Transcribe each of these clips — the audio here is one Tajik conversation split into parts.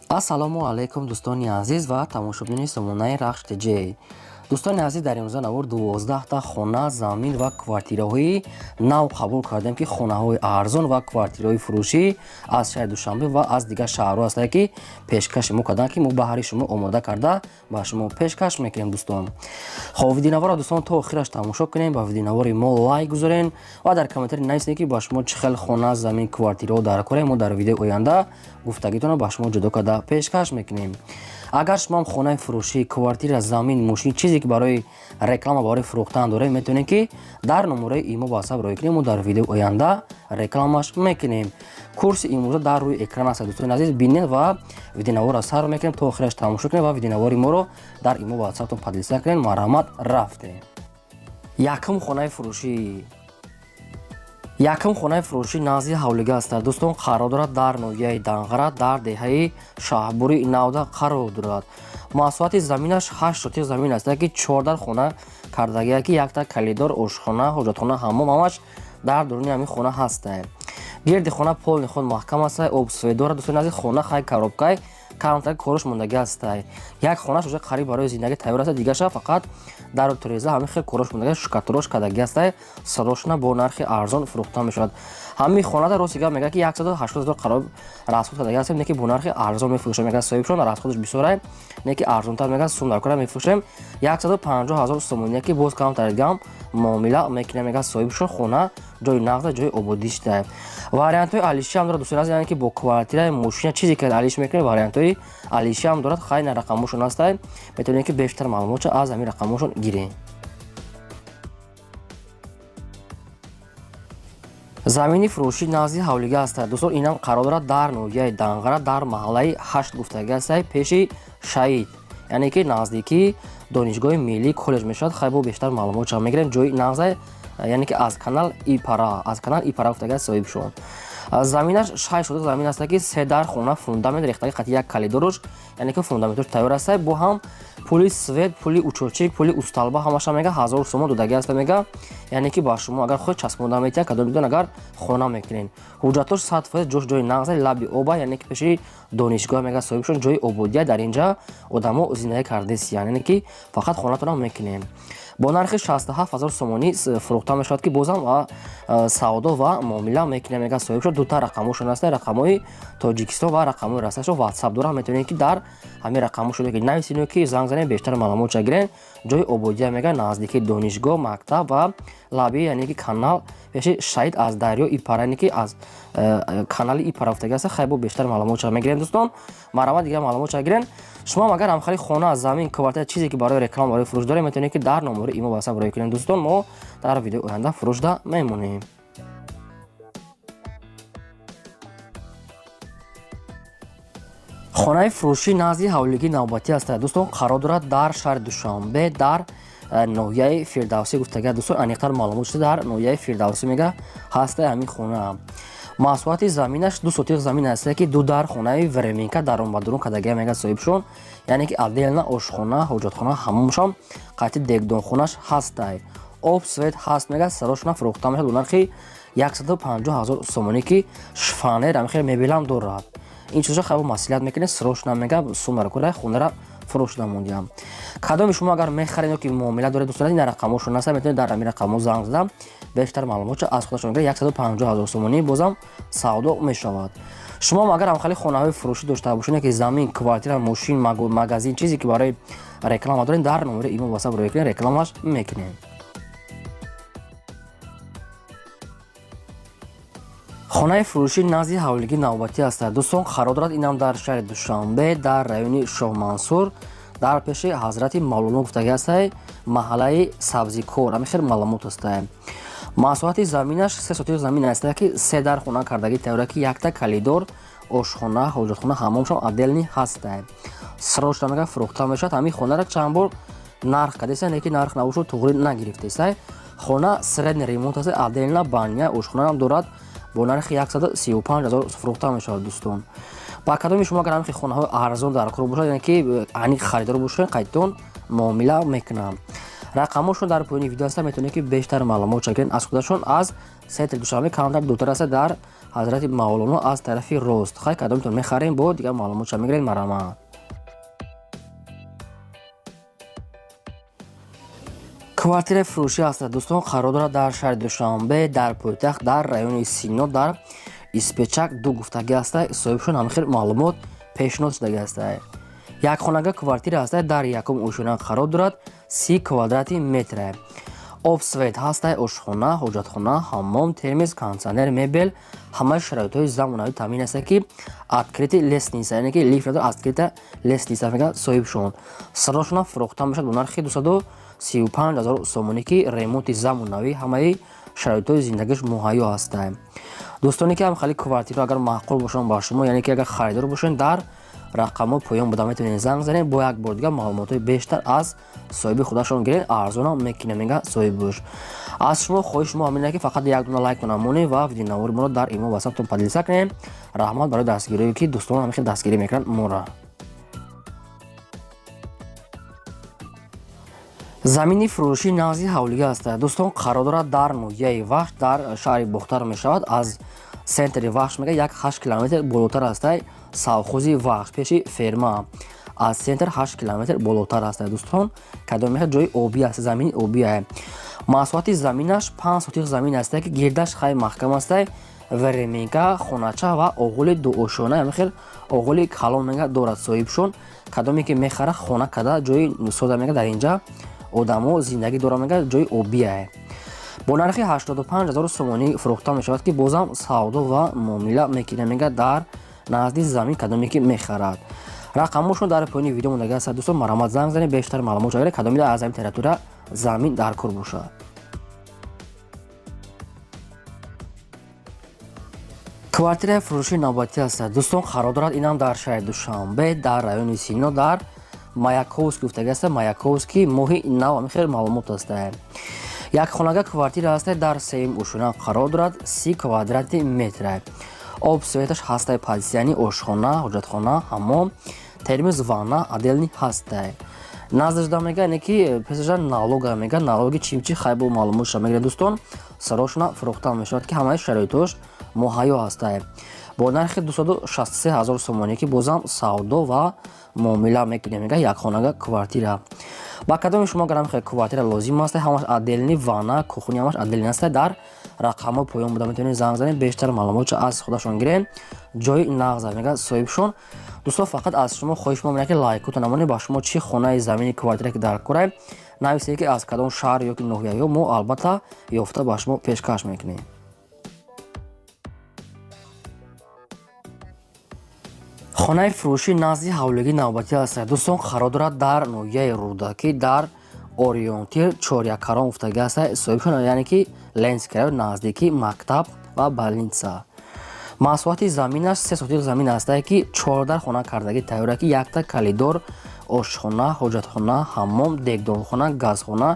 ассалому алайкум дӯстони азиз ва тамошобини сомонаи рахш тj. Дӯстони азиз, дар имрӯза навор 12 хона, замин ва квартираҳои нав қабул кардем ки хонаҳои арзон ва квартираҳои фурӯшӣ аз шаҳри Душанбе ва аз дигар шаҳрҳо ҳастанд ки пешкаши мо карданд ки мо баҳри шумо омода карда ба шумо пешкаш мекунем. Дӯстон, хоб видеонавора дӯстон то охираш тамошо кунем, ба видеонавори мо лайк гузорен ва дар комментари нависем ки ба шумо чӣ хел хона, замин, квартираҳо дар кор. Мо дар видеои оянда гуфтагитонро ба шумо ҷудо карда пешкаш мекунем. Агар шумо хонаи фурӯшӣ, квартира, замин, мошин чизе ки барои реклама, барои фурӯхтан дорем, метавонем ки дар номераи имо ба ҳасаб роя кунем. мо дар видеои оянда рекламаш мекунем. Курси имрӯза дар рӯи экран аст. Дӯстони азиз, бинед ва видеонавора сар мекунем то охираш тамошо кунем ва видеонавори моро дар имо ба ҳасабтон подлиса кунем. Марҳамат, рафтем. Якум хонаи фурӯшӣ. Якум хонаи фурӯшӣ назди ҳавлига аст. Дӯстон, қарор дорад дар ноҳияи Данғара дар деҳаи Шаҳбури Навда қарор дорад. Маҳсулоти заминаш 8 сотиқ замин аст ки 14 хона кардагия ки якта калидор, ошхона, ҳоҷатхона, ҳаммом ҳамаш дар дуруни ҳамин хона ҳастанд. Гирди хона полни худ маҳкам аст, об сувед дорад. Дӯстони азиз, хона хай коробкай камтар корш мондаги аст. Як хонаш уже қариб барои зиндагӣ тайёр аст, дигаша фақат дар тореза ҳамин хел корш мондаги шукатрош кардаги аст. сарошна бо нархи арзон фурӯхта мешавад. Ҳамин хонада ростига мега ки 180 000 қариб расход кардаги аст, не ки бо нархи арзон мефурӯшем. Мега соҳибшон расходаш бисёр, не ки арзонтар, мега сум дар кора мефурӯшем 150 000 сомон, не ки боз камтар гам муомила мекунем. Мега соҳибшон хона ҷои нағда, ҷои ободишта. Вариантҳои алиши ҳам дорад. Дӯстони азиз, яъне ки бо квартира, мошина чизе ки алиш мекунем, вариантҳои алиши ҳам дорад. хайна рақамошон аст, метавонем ки бештар маълумотро аз ҳамин рақамошон гирем. замини фурӯшӣ назди ҳавлига аст. дӯстон, инам қарор дорад дар ноҳияи Данғара дар маҳаллаи 8 гуфтагӣ аст, пеши шаҳид, яъне ки наздики донишгоҳи миллии коллеҷ мешавад. хайбо бештар маълумотро мегирем. ҷои нағза, яъне ки аз канал ипара гуфтагӣ аст соҳибшон. заминаш 6 сотиқ замин аст ки 3 дар хона фундамент рехтаги қати як калидорош, яъне ки фундаменtoш тайёр аст. бо ҳам пули свет, пули учёрчик, пули усталба ҳамаша мега 1000 сомон додаги аст. мега яъне ки ба шумо агар ход часпонда метия кадом бидон агар хона мекунен. ҳуҷҷатош 100% ҷош ҷои нағза лаби оба, яъне ки пеши донишгоҳ мега соҳибшон ҷои ободия. дар инҷа одамо зиндагӣ кардесиян, яъне ки фақат хонатонро мекунем. бо нархи 67 000 сомонӣ фурӯхта мешавад ки бозам савдо ва муомила мекунем. мега соҳибшон дута рақамошон аст, рақамҳои Тоҷикистон ва рақамҳои Россияшон WhatsApp дорад. метавонем ки дар ҳамин рақамошон ки нависем ки занг занем, бештар маълумотро гирем. ҷои ободия мега наздики донишгоҳ, мактаб ва лаби, яъне ки канал пеши шаҳид аз дарё ипара, яъне ки аз канали ипара гуфтагӣ аст. хайбо бештар маълумотро мегирем. дӯстон, марҳамат, дигар маълумотро гирен. шумо агар ҳамхари хона, замин, квартира чизе ки барои реклама, барои фурӯш дорем, метавонем ки дар номери имо ба ҳасаб роя кунем. дӯстон, мо дар видеои оянда фурӯшда мемонем. хонаи фурӯшӣ назди ҳавлигии навбатӣ аст. дӯстон, қарор дорад дар шаҳри Душанбе дар ноҳияи Фирдавсӣ гуфтагӣ. дӯстон, аниқтар маълумот шуда дар ноҳияи Фирдавсӣ мега ҳаста ҳамин хона. маҳсулоти заминаш 2 сотиқ замин аст ки ду дар хонаи временка даронбадурун кардагия мега соҳибшон, яъне ки отдельна ошхона, ҳоҷатхона, ҳаммомшам қати дегдонхонаш ҳастай. об свет ҳаст, мега сарошна фурӯхта мешавад бо нархи 150 000 сомонӣ ки шфанер ҳамихел мебелам дорад. ин чизро хайбо маслиҳат мекунем. сарошна мега сумара кора хонара фурӯшда мондиям. кадоми шумо агар мехаред ё ки муомила доред, дӯстон, ин рақамошон аст, метавонед дар ҳамин рақамҳо занг зада бештар маълумотро аз худашон гиред. 150 000 сомонӣ бозам савдо мешавад. шумо агар ҳамхали хонаҳои фурӯшӣ дошта бошед, ки замин, квартира, мошин, магазин чизе ки барои реклама доред, дар номери имо ба ҳасаб роя кунед, рекламаш мекунем. хонаи фурӯшӣ назди ҳавлигии навбатӣ аст. дӯстон, қарор дорад инам дар шаҳри Душанбе дар райони Шоҳмансур дар пеши ҳазрати Мавлоно гуфтагӣ аст, маҳаллаи Сабзикор. ҳамин хел маълумот аст. маҳсулоти заминаш 3 сотиқ замин аст ки 3 дар хона кардагӣ тайёр, ки якта калидор, ошхона, ҳоҷатхона, ҳаммомшон отдельни ҳаст. сарошна мега фурӯхта мешавад. ҳамин хонара чанд бор нарх кардеса, не ки нарх набошад туғри нагирифтеса. хона средний ремонт аст, отдельна баня, ошхона ҳам дорад. бо нархи 135 000 фурӯхта мешавад. дӯстон, ба кадоми шумо агар ҳамихи хонаҳои арзон дар кор бошад, яъне ки аниқ харидор бошед, қайтон муомила мекунам. рақамошон дар поёни видео аст. метавонед ки бештар маълумотро гиред аз худашон. аз сайтри Душанбе камтар дуртар аст, дар ҳазрати Мавлоно аз тарафи рост. Хай кадомтон мехарем, бо дигар маълумотша мегиред. Марамат. квартираи фурӯшӣ ҳастад. Дӯстон, қарор дорад дар шаҳри Душанбе, дар пойтахт, дар райони Сино, дар Испечак ду гуфтагӣ ҳастад. соҳибшон ҳамихел маълумот пешниҳод шудагӣ ҳастад. Якхонага квартира ҳастад, дар якум ошӯна қарор дорад. 30 квадрати метр. обсвет ҳастад, ошхона, ҳоҷатхона, ҳаммом, термиз, кондитсионер, мебел, ҳамаи шароитҳои замонави таъмин ҳастад ки открити лестница, яъне ки лифт надорад, открита лестница мегӯяд соҳибшон. сарошона фурӯхта мешавад бо нархи 235 000 сомонӣ ки ремонти замонавӣ ҳамаи шароитҳои зиндагиш муҳайё ҳастад. дӯстоне ки ҳам хали квартира агар маъқул бошанд ба шумо, яъне ки агар харидор бошанд, дар рақамҳо поён буда метавонед занг занед, бо як бор дигар маълумотҳои бештар аз соҳиби худашон гиред. арзонам мекина мега соҳибуш. аз шумо хоҳиш мо ҳамин ки фақат як дуна лайк намонед ва видеонавори моро дар имо васаптон поделиса кунед. раҳмат барои дастгирие ки дӯстон ҳамихел дастгирӣ мекунанд моро. замини фурӯшӣ назди ҳавлига ҳастад. дӯстон, қарор дорад дар ноҳияи Вахш, дар шаҳри Бухтар мешавад. аз сентри Вахш мега як 8 километр болотар ҳастад. совхози Вахш пеши ферма аз сентр 8 километр болотар ҳастад. дӯстон, кадом меҳад ҷои обӣ аст, замини обӣ аст. маҳсулоти заминаш 5 сотиқ замин ҳастад ки гирдаш хай маҳкам ҳастад. вереминка, хонача ва оғули дуошона, ҳамихел оғули калон мега дорад соҳибшон. кадоме ки мехара хона када ҷои сода мега дар инҷа одамо зиндагӣ дора мега ҷои обӣ аст. бо нархи 85 000 сомонӣ фурӯхта мешавад ки бозам савдо ва муомила мекина мега дар назди замин кадоме ки мехарад. рақамошон дар поёни видео мондаги ҳастад. дӯстон, марамат занг занед, бештар маълумот гиред кадоме аз замин территория замин дар кор бошад. квартираи фурӯши навбатӣ ҳастад. дӯстон, қарор дорад инам дар шаҳри Душанбе, дар райони Сино, дар Маяковский гуфтагӣ ҳастад. Маяковский моҳи нав ҳамихел маълумот ҳастад. якхонага квартира ҳастад, дар сеюм ошӯна қарор дорад. 30 квадрати метр. обсветаш ҳастад, позитсияни ошхона, ҳоҷатхона, ҳаммом, термиз, ванна отделни ҳастад. наздашда мега яъне ки песаша налога мега, налоги чимчи хайбо маълумотша мегирад. дӯстон, сарошона фурӯхта мешавад ки ҳамаи шароитош муҳайё ҳастад. бо нархи 263 000 сомонӣ ки бозам савдо ва муомила мекунем мега якхонага квартира. ба кадоми шумо гарам хел квартира лозим ҳастад, ҳамаш отделни ванна, кухня ҳамаш отделни ҳастад. дар рақамҳо поён буда метавонед занг занед, бештар маълумотша аз худашон гиред. ҷои нағзад мега соҳибшон. дӯстон, фақат аз шумо хоҳиш мо меяд ки лайкута намонед. ба шумо чӣ хонаи замини квартира ки дар кора нависед ки аз кадом шаҳр ё ки ноҳияё, мо албатта ёфта ба шумо пешкаш мекунем. хонаи фурӯшӣ назди ҳавлигӣ навбатӣ ҳастад. дӯстон, қарор дорад дар ноҳияи Рӯдакӣ, дар Ориентир чорякарон гуфтагӣ ҳастад. соҳибшон яъне ки Ленинский наздики мактаб ва больница. маҳсулоти заминаш 3 сотиқ замин ҳастад ки 14 хона кардагӣ тайёр ки якта калидор, ошхона, ҳоҷатхона, ҳаммом, дегдонхона, газхона,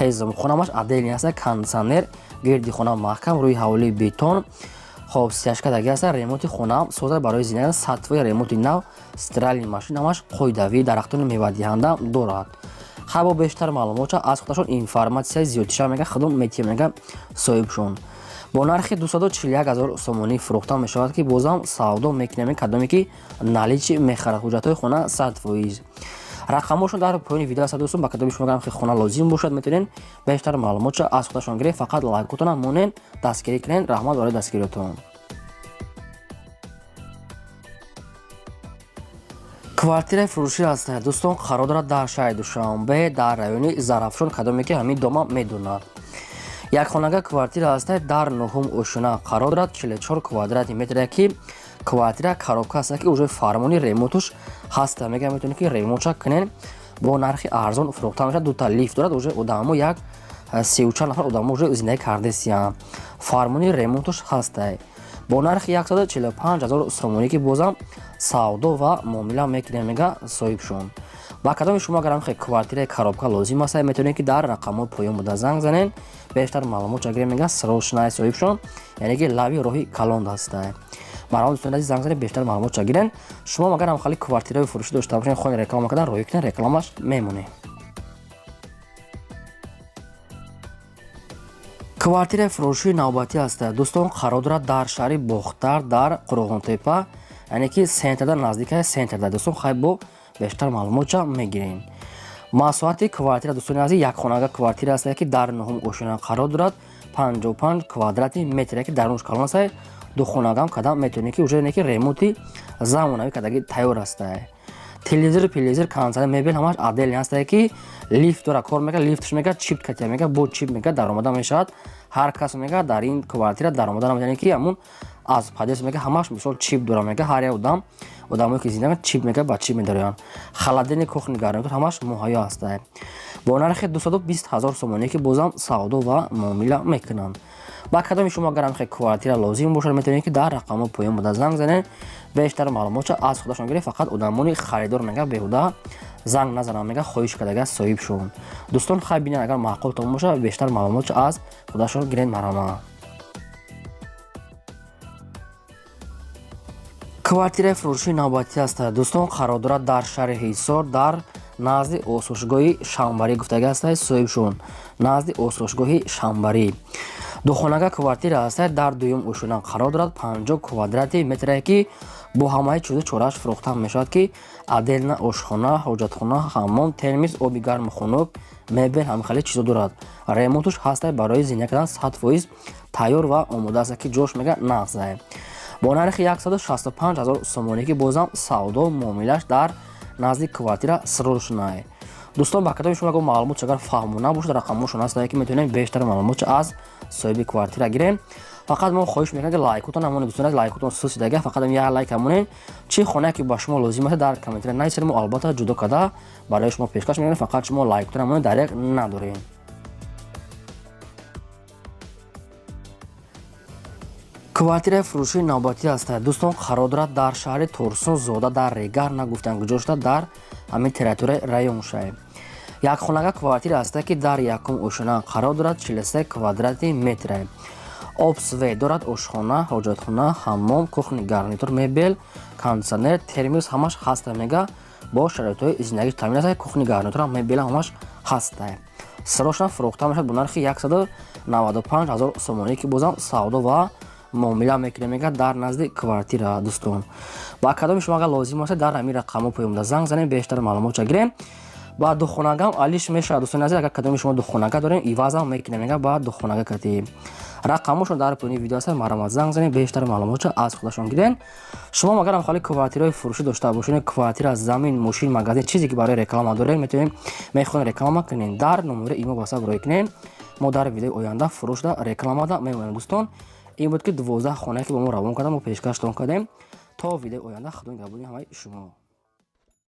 ҳезмхонамаш отделни ҳастад. кондитсионер, гирдихона маҳкам, рӯи ҳавлии бетон, хоб сиёшкадаги ҳастад. ремонти хонаам соза барои зиндагӣ сатвои ремонти нав, стиральни машинамаш қоидавӣ, дарахтони мевадиҳанда дорад. хайбо бештар маълумотша аз худашон информатсияи зиёдтиша мега худум метия мега соҳибшон. бо нархи 241 000 сомонӣ фурӯхта мешавад ки бозам савдо мекунем кадоме ки наличи мехарад. ҳуҷҷатҳои хона 100%. рақамошон дар поёни видео ҳастад. дӯстон, ба кадоми шумо гарам хона лозим бошад метавонед бештар маълумотша аз худашон гиред. фақат лайкотона монед, дастгирӣ кунед. раҳмат барои дастгириятон. квартираи фурӯшӣ ҳастад. дӯстон, қарор дорад дар шаҳри Душанбе, дар райони Зарафшон, кадоме ки ҳамин дома медонад. якхонага квартира ҳастад, дар 9 ошӯна қарор дорад. 44 квадрати метр ки квартира коробка ҳастад ки уже фармони ремонтуш ҳаста мега метавонед ки ремонтша кунед. бо нархи арзон фурӯхта мешавад. дута лифт дорад. уже одамо як 34 нафар одамо уже зиндагӣ кардесиянд. фармони ремонтуш ҳастад. бо нархи 145 000 сомонӣ ки бозам савдо ва муомила мекунем мега соҳибшон. ба кадоми шумо гарам хел квартираи коробка лозим ҳастад метавонед ки дар рақамҳои поён буда занг занед. бештар маълумотша гирем мега сарошнаи соҳибшон, яъне ки лави роҳи калон ҳастад. марамат дӯстони азиз, занг занед, бештар маълумотша гирен. шумо агарам хали квартираи фурӯшӣ дошта бошед, хоҳед реклама кардан роҳӣ кунед, рекламаш мемонед. квартираи фурӯшии навбатӣ аст. Дӯстон, қарор дорад дар шаҳри Бохтар дар Қурғонтепа, яъне ки сентрда, наздикаи сентрда. Дӯстон, хай бо бештар маълумота мегирем. Масоҳати квартира, дӯстони азиз, якхонага квартира аст ки дар 9 ошина қарор дорад. 55 квадрати метр ки дарунаш калон аст. Духонагам кадам метавонӣ ки уже ки ремонти замонавӣ кадаги тайёр аст. Телевизор, кондитсионер, мебел ҳамаш отдельно аст ки лифт дора кор мекунад, лифтш мега чип катя мега, бо чип мега даромада мешавад. Ҳар кас мега дар ин квартира даромада намедани ки ҳамун аз падес мега ҳамаш мисол чип дора мега, ҳар як одамое ки зинда чип мега ба чип медоранд. Халадилник, кухни, гарнитур ҳамаш муҳайё аст. Бо нархи 220 000 сомонӣ ки бозам савдо ва муомила мекунанд. ба кадоми шумо агар мехоҳед квартира лозим бошад, метавонед ки дар рақамо поён буда занг занед, бештар маълумота аз худашон гиред. Фақат одамони харидор мега беҳуда занг назананд, мега хоҳиш кардага соҳибшон. Дӯстон, хай бинед, агар маъқултон бошад, бештар маълумота аз худашон гиред. Марҳамат. квартираи фурӯшии навбатӣ аст. Дӯстон, қарор дорад дар шаҳри Ҳисор дар назди осошгоҳи Шамбарӣ гуфтага аст. соҳибшон назди осошгоҳи Шамбарӣ. Духонага квартира аст. Дар дуюм ошина қарор дорад. 50 квадрати метр ки бо ҳамаи чизу чораш фурӯхта мешавад ки отдельна ошхона, ҳоҷатхона, ҳаммом, термис, оби гарму хунук, мебел, ҳамихали чизо дорад. Ремонтуш ҳаст барои зинда кардан 100% тайёр ва омода аст ки ҷош мега нағз. Бо нархи 165 000 сомонӣ ки бозам савдо муомилаш дар назди квартира сиррӯшна. Дӯстон, ба кадоми шумо маълумот агар фаҳмо набошад, рақамошон аст ки метавонед бештар маълумот аз соҳиби квартира гирем. Фақат мо хоҳиш мекунем ки лайкотон намонед. Дӯстон, лайкотон сусидага фақат як лайк намонед. Чӣ хона ки ба шумо лозим аст дар комментария нависед, мо албатта ҷудо карда барои шумо пешкаш мекунем. Фақат шумо лайкотон намонед, дарек надорем. квартираи фурӯшии навбатӣ аст. Дӯстон, қарор дорад дар шаҳри Торсунзода дар Регар нагуфтан гузошта дар ҳамин территорияи район шаҳр. Якхонага квартира аст ки дар якум ошина қарор дорад. 43 квадрати метр. Обсвей дорад. Ошхона, ҳоҷатхона, ҳаммом, кухни, гарнитур, мебел, кондитсионер, термис ҳамаш ҳаст мега бо шароитҳои зиндагӣ таъмин аст. Кухни, гарнитур, мебел ҳамаш ҳаст. сирошна фурӯхта мешавад бо нархи 195 000 сомонӣ ки бозам савдо ва муомила мекунем мега дар назди квартира. Дӯстон, ба кадоми шумо агар лозим аст, дар ҳамин рақамо поён буда занг занед, бештар маълумота гирем. ба духонагам алиш мешавад. Дӯстони азиз, агар кадоми шумо духонага дорем, ивазам мекунем мега ба духонага катӣ. рақамошон дар поёни видео аст. марҳамат, занг занед, бештар маълумота аз худашон гирен. шумо агар ҳамхоли квартираи фурӯшӣ дошта бошед, квартира, замин, мошин, магазин, чизе ки барои реклама доред, метавонед мехоҳед реклама кунед, дар номери имо ба саб рой кунед. мо дар видеои оянда фурӯшда рекламада мемонем. Дӯстон, ин буд ки 12 хона ки бо мо равон карда мо пешкаштон кардем. То видеои оянда худои нигҳбони ҳамаи шумо.